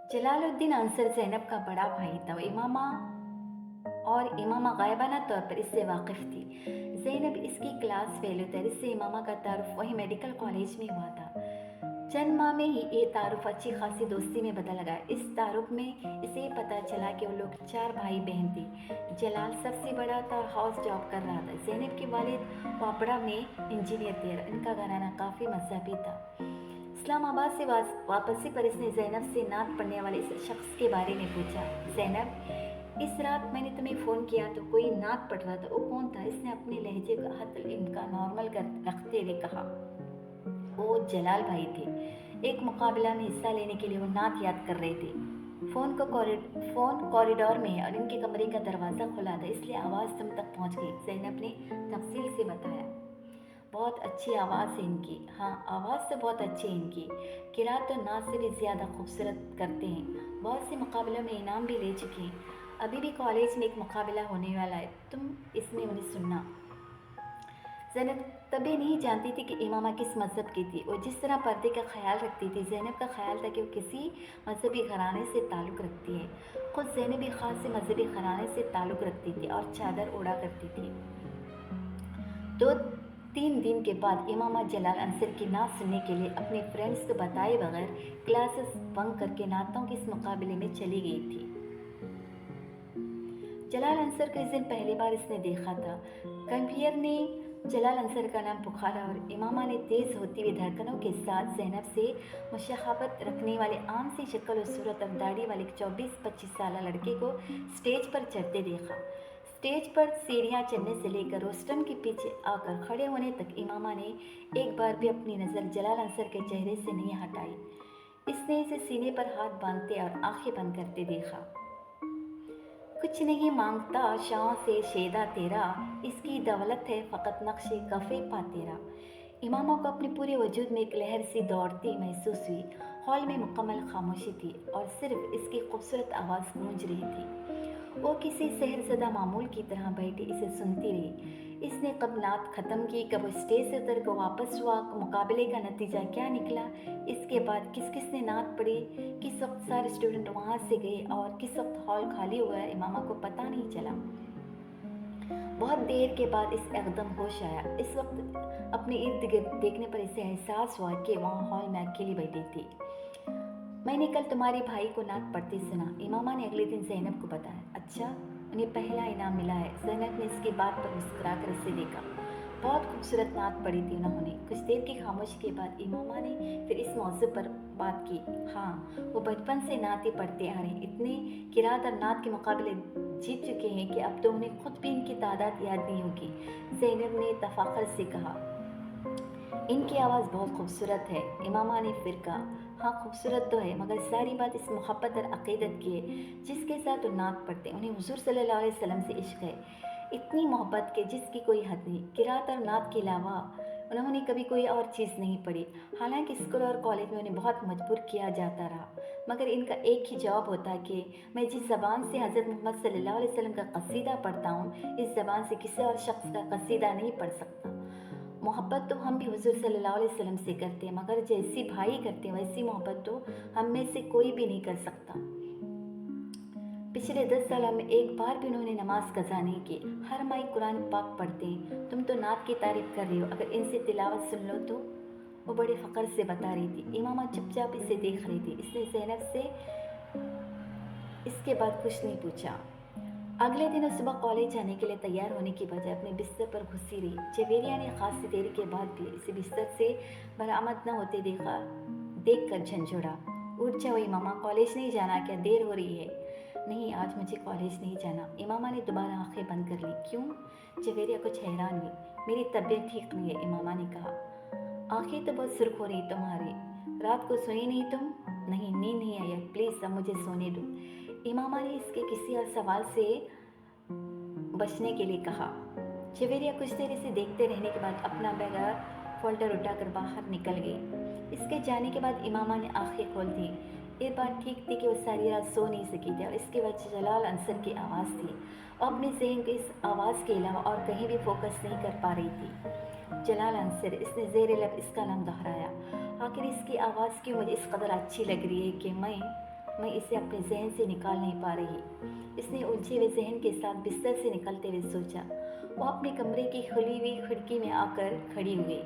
जलालुद्दीन अंसर ज़ैनब का बड़ा भाई था। इमामा गायबाना तौर पर इससे वाकिफ़ थी। ज़ैनब इसकी क्लास फेलो था। इससे इमामा का तारुफ वही मेडिकल कॉलेज में हुआ था। चंद माह में ही ये तारुफ अच्छी खासी दोस्ती में बदल गया। इस तारुफ में इसे पता चला कि वो लोग 4 भाई बहन थे। जलाल सबसे बड़ा था, हाउस जॉब कर रहा था। ज़ैनब के वालिद वापड़ा में इंजीनियर थे। इनका घराना काफ़ी मजहबी था। इस्लामाबाद से वापसी पर इसने ज़ैनब से नात पढ़ने वाले इस शख्स के बारे में पूछा। ज़ैनब, इस रात मैंने तुम्हें फ़ोन किया तो कोई नात पढ़ रहा था, वो कौन था? इसने अपने लहजे का हद इनका नॉर्मल रखते हुए कहा। वो जलाल भाई थे। एक मुकाबला में हिस्सा लेने के लिए वो नात याद कर रहे थे। फ़ोन कॉरिडोर में है और इनके कमरे का दरवाज़ा खुला था, इसलिए आवाज़ तुम तक पहुंच गई। ज़ैनब ने तफसील से बताया। बहुत अच्छी आवाज़ है इनकी। हाँ, आवाज़ तो बहुत अच्छी है इनकी। किरात तो नात से भी ज़्यादा खूबसूरत करते हैं। बहुत से मुकाबलों में इनाम भी ले चुके हैं। अभी भी कॉलेज में एक मुकाबला होने वाला है, तुम इसमें उन्हें सुनना। ज़ैनब तभी नहीं जानती थी कि इमामा किस मज़हब की थी। वो जिस तरह पर्दे का ख्याल रखती थी, ज़ैनब का ख्याल था कि वो किसी मजहबी घराने से ताल्लुक़ रखती है। ख़ुद ज़ैनब भी ख़ास से मजहबी घराने से ताल्लुक़ रखती थी और चादर ओढ़ा करती थी। 2-3 दिन के बाद इमामा जलाल अंसर की नात सुनने के लिए अपने फ्रेंड्स को बताए बगैर क्लासेस बंक करके नातों के इस मुकाबले में चली गई थी। जलाल अंसर को इस दिन पहली बार इसने देखा था। कंपियर ने जलाल अंसर का नाम पुकारा और इमामा ने तेज़ होती हुई धड़कनों के साथ ज़ैनब से मुशाहबत रखने वाले आम सी शक्ल और सूरत और दाढ़ी वाले 24-25 साल लड़के को स्टेज पर चढ़ते देखा। स्टेज पर सीढ़ियाँ चढ़ने से लेकर रोस्टम के पीछे आकर खड़े होने तक इमामा ने एक बार भी अपनी नज़र जलाल अंसर के चेहरे से नहीं हटाई। इसने इसे सीने पर हाथ बांधते और आंखें बंद करते देखा। कुछ नहीं मांगता शाह से शेदा तेरा, इसकी दौलत है फ़कत नक्शे कफ़े पा तेरा। इमामा को अपने पूरे वजूद में एक लहर सी दौड़ती महसूस हुई। हॉल में मुकम्मल खामोशी थी और सिर्फ इसकी खूबसूरत आवाज़ गूंज रही थी। वो किसी शहरज़दा मामूल की तरह बैठी इसे सुनती रही। इसने कब नात ख़त्म की, कब वो स्टेज से उतर कर वापस हुआ, मुकाबले का नतीजा क्या निकला, इसके बाद किस किस ने नात पढ़ी, किस वक्त सारे स्टूडेंट वहाँ से गए और किस वक्त हॉल खाली हुआ, इमामा को पता नहीं चला। बहुत देर के बाद इस एकदम होश आया। इस वक्त अपने इर्द गिर्द देखने पर इसे एहसास हुआ कि वहाँ हॉल में अकेली बैठी थी। मैंने कल तुम्हारे भाई को नात पढ़ते सुना, इमामा ने अगले दिन ज़ैनब को बताया। अच्छा, उन्हें पहला इनाम मिला है। ज़ैनब ने इसकी बात पर मुस्कुरा कर इसे देखा। बहुत खूबसूरत नात पढ़ी थी उन्होंने। कुछ देर की खामोशी के बाद इमामा ने फिर इस मौजू पर बात की। हाँ, वो बचपन से नात ही पढ़ते आ रहे हैं। इतने किरात और नात के मुकाबले जीत चुके हैं कि अब तो उन्हें खुद भी इनकी तादाद याद नहीं होगी। ज़ैनब ने तफाखर से कहा। इनकी आवाज़ बहुत खूबसूरत है, इमामा ने फिर कहा। हाँ, खूबसूरत तो है, मगर सारी बात इस मोहब्बत और अक़ीदत की है जिसके साथ वो नात पढ़ते। उन्हें हुज़ूर सल्लल्लाहु अलैहि वसल्लम से इश्क है, इतनी मोहब्बत के जिसकी कोई हद नहीं। किरात और नात के अलावा उन्होंने कभी कोई और चीज़ नहीं पढ़ी। हालांकि स्कूल और कॉलेज में उन्हें बहुत मजबूर किया जाता रहा, मगर इनका एक ही जवाब होता कि मैं जिस ज़बान से हज़रत मोहम्मद सल्लल्लाहु अलैहि वसल्लम का कसीदा पढ़ता हूँ, इस ज़बान से किसी और शख्स का कसीदा नहीं पढ़ सकता। मोहब्बत तो हम भी हुज़ूर सल्लल्लाहु अलैहि वसल्लम से करते हैं, मगर जैसी भाई करते हैं वैसी मोहब्बत तो हम में से कोई भी नहीं कर सकता। पिछले 10 सालों में एक बार भी उन्होंने नमाज कज़ा नहीं की। हर माई कुरान पाक पढ़ते हैं। तुम तो नात की तारीफ़ कर रही हो, अगर इनसे तिलावत सुन लो तो। वो बड़े फ़ख्र से बता रही थी। इमामा चुपचाप इसे देख रही थी। इसने ज़ैनब से इसके बाद कुछ नहीं पूछा। अगले दिन सुबह कॉलेज जाने के लिए तैयार होने की बजाय अपने बिस्तर पर घुसी रही। जवेरिया ने खासी देर के बाद भी इसे बिस्तर से बरामद न होते देखकर झंझोड़ा। उठ जाओ इमामा, कॉलेज नहीं जाना क्या? देर हो रही है। नहीं, आज मुझे कॉलेज नहीं जाना। इमामा ने दोबारा आंखें बंद कर ली। क्यों? जवेरिया कुछ हैरान हुई। मेरी तबीयत ठीक नहीं है, इमामा ने कहा। आंखें तो बहुत सुर्ख हो रही तुम्हारी, रात को सोई नहीं तुम? नहीं, नींद नहीं आई, प्लीज़ अब मुझे सोने दो, इमामा ने इसके किसी और सवाल से बचने के लिए कहा। जवेरिया कुछ देर इसे देखते रहने के बाद अपना बैग फोल्डर उठाकर बाहर निकल गई। इसके जाने के बाद इमामा ने आंखें खोल दी। ये बात ठीक थी कि वो सारी रात सो नहीं सकी थी और इसकी वजह जलाल अंसर की आवाज़ थी। और अपने जहन को इस आवाज़ के अलावा और कहीं भी फोकस नहीं कर पा रही थी। जलाल अंसर, इसने ज़ेर लब इसका नाम दोहराया। आखिर इसकी आवाज़ क्यों मुझे इस कदर अच्छी लग रही है कि मैं میں اسے اپنے ذہن سے نکال نہیں پا رہی۔ اس نے الجھے ہوئے ذہن کے ساتھ بستر سے نکلتے ہوئے سوچا۔ وہ اپنے کمرے کی کھلی ہوئی کھڑکی میں آ کر کھڑی ہوئی۔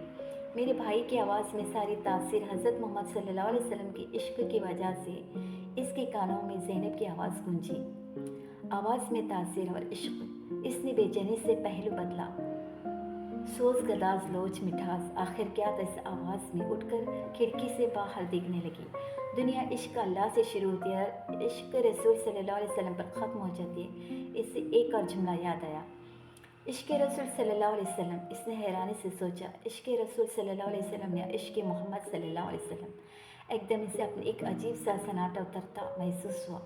میرے بھائی کی آواز میں ساری تاثیر حضرت محمد صلی اللہ علیہ وسلم کے عشق کی وجہ سے اس کے کانوں میں زینب کی آواز گونجی۔ آواز میں تاثیر اور عشق، اس نے بے چینی سے پہلو بدلا۔ سوز گداز لوچ مٹھاس، آخر کیا تھا اس آواز میں؟ اٹھ کر کھڑکی سے باہر دیکھنے لگی۔ دنیا عشق اللہ سے شروع ہوتی ہے اور عشق رسول صلی اللہ علیہ وسلم پر ختم ہو جاتی ہے۔ اس سے ایک اور جملہ یاد آیا، عشق رسول صلی اللہ علیہ وسلم۔ اس نے حیرانی سے سوچا، عشق رسول صلی اللہ علیہ وسلم یا عشق محمد صلی اللہ علیہ وسلم؟ ایک دم اسے اپنے ایک عجیب سا سناٹا اترتا محسوس ہوا۔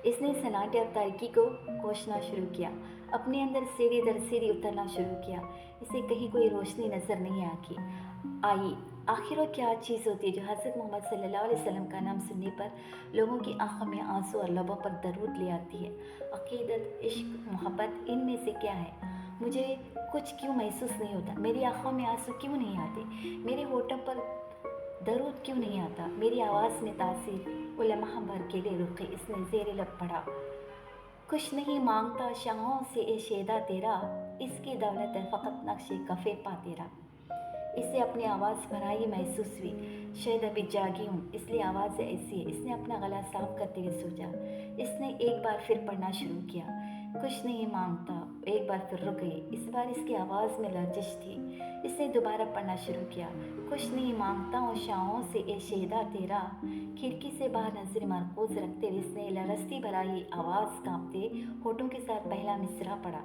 اس نے سناٹے اور تاریکی کو کوشنا شروع کیا، اپنے اندر سیڑھی در سیڑھی اترنا شروع کیا۔ اسے کہیں کوئی روشنی نظر نہیں آئی۔ آخر وہ کیا چیز ہوتی ہے جو حضرت محمد صلی اللہ علیہ وسلم کا نام سننے پر لوگوں کی آنکھوں میں آنسو اور لبوں پر درود لے آتی ہے؟ عقیدت، عشق، محبت، ان میں سے کیا ہے؟ مجھے کچھ کیوں محسوس نہیں ہوتا؟ میری آنکھوں میں آنسو کیوں نہیں آتے؟ میرے ہونٹوں پر درود کیوں نہیں آتا؟ میری آواز میں تاثیر؟ وہ لمحہ بھر کے لیے رکی۔ اس نے زیر لب پڑھا، کچھ نہیں مانگتا شاہوں سے اے شیدا تیرا، اس کی دولت ہے فقط نقش کفے پا تیرا۔ اسے اپنی آواز بھرائی محسوس ہوئی، شاید ابھی جاگی ہوں اس لیے آواز ایسی ہے۔ اس نے اپنا گلا صاف کرتے ہوئے سوچا۔ اس نے ایک بار پھر پڑھنا شروع کیا، کچھ نہیں مانگتا، ایک بار پھر رک گئی۔ اس بار اس کی آواز میں لرزش تھی۔ اس نے دوبارہ پڑھنا شروع کیا، کچھ نہیں مانگتا ہوں شاہوں سے اے شیدا تیرا۔ کھڑکی سے باہر نظر مرکوز رکھتے ہوئے اس نے لرزتی بھرائی آواز کانپتے ہونٹوں کے ساتھ پہلا مصرع پڑھا،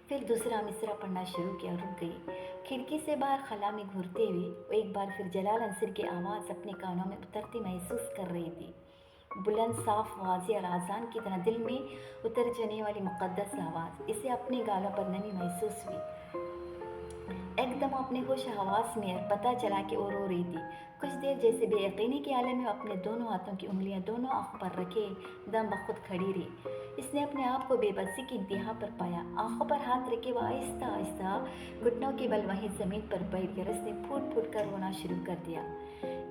پھر دوسرا مصرع پڑھنا شروع کیا، رک گئی۔ کھڑکی سے باہر خلا میں گھورتے ہوئے وہ ایک بار پھر جلال عنصر کی آواز اپنے کانوں میں اترتی محسوس کر رہی تھی، بلند، صاف، واضح اور آذان کی طرح دل میں اتر جانے والی مقدس آواز۔ اسے اپنے گالوں پر نمی محسوس ہوئی۔ ایک دم اپنے ہوش حواس میں پتہ چلا کہ وہ رو رہی تھی۔ کچھ دیر جیسے بے یقینی کے عالم میں اپنے دونوں ہاتھوں کی انگلیاں دونوں آنکھوں پر رکھے دم بخود کھڑی رہی۔ اس نے اپنے آپ کو بے بسی کی انتہا پر پایا۔ آنکھوں پر ہاتھ رکھے وہ آہستہ آہستہ گھٹنوں کے بل وہیں زمین پر بیٹھ گیا اور اس نے پھوٹ پھوٹ کر رونا شروع کر دیا۔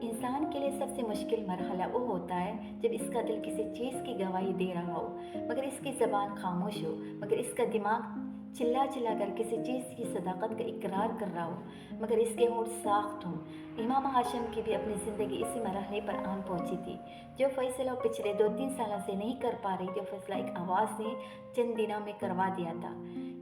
انسان کے لیے سب سے مشکل مرحلہ وہ ہوتا ہے جب اس کا دل کسی چیز کی گواہی دے رہا ہو مگر اس کی زبان خاموش ہو، مگر اس کا دماغ چلا چلا کر کسی چیز کی صداقت کا اقرار کر رہا ہو مگر اس کے ہونٹ ساخت ہوں۔ امام ہاشم کی بھی اپنی زندگی اسی مرحلے پر آن پہنچی تھی۔ جو فیصلہ وہ پچھلے 2-3 سالوں سے نہیں کر پا رہی تھی، وہ فیصلہ ایک آواز نے چند دنوں میں کروا دیا تھا۔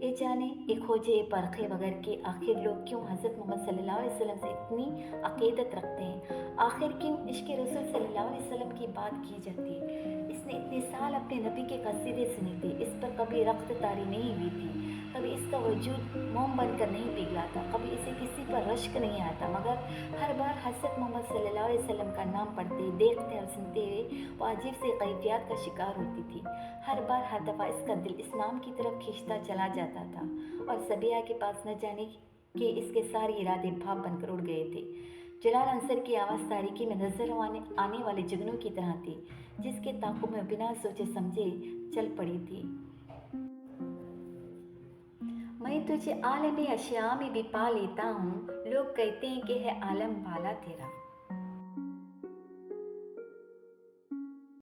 اے جانے، اے کھوجے، اے پرکھے وغیرہ کہ آخر لوگ کیوں حضرت محمد صلی اللہ علیہ وسلم سے اتنی عقیدت رکھتے ہیں؟ آخر کیوں عشق رسول صلی اللہ علیہ وسلم کی بات کی جاتی ہے؟ اس نے اتنے سال اپنے نبی کے قصیدے سنے تھے، اس پر کبھی رخت طاری نہیں ہوئی تھی، کبھی اس کا وجود موم بن کر نہیں پگھلا تھا، کبھی اسے کسی پر رشک نہیں آتا، مگر ہر بار حضرت محمد صلی اللہ علیہ وسلم کا نام پڑھتے، دیکھتے اور سنتے ہوئے وہ عجیب سے کیفیات کا شکار ہوتی تھی۔ ہر بار، ہر دفعہ اس کا دل اس نام کی طرف کھینچتا چلا جاتا تھا اور سبیہ کے پاس نہ جانے کہ اس کے سارے ارادے بھاپ بن کر اڑ گئے تھے۔ جلال عنصر کی آواز تاریکی میں نظر آنے والے جگنوں کی طرح تھی، جس کے تعاقب میں بنا سوچے سمجھے چل پڑی تھی۔ میں تجھے عالم اشیاء میں بھی پا لیتا ہوں، لوگ کہتے ہیں کہ ہے عالم والا تیرا۔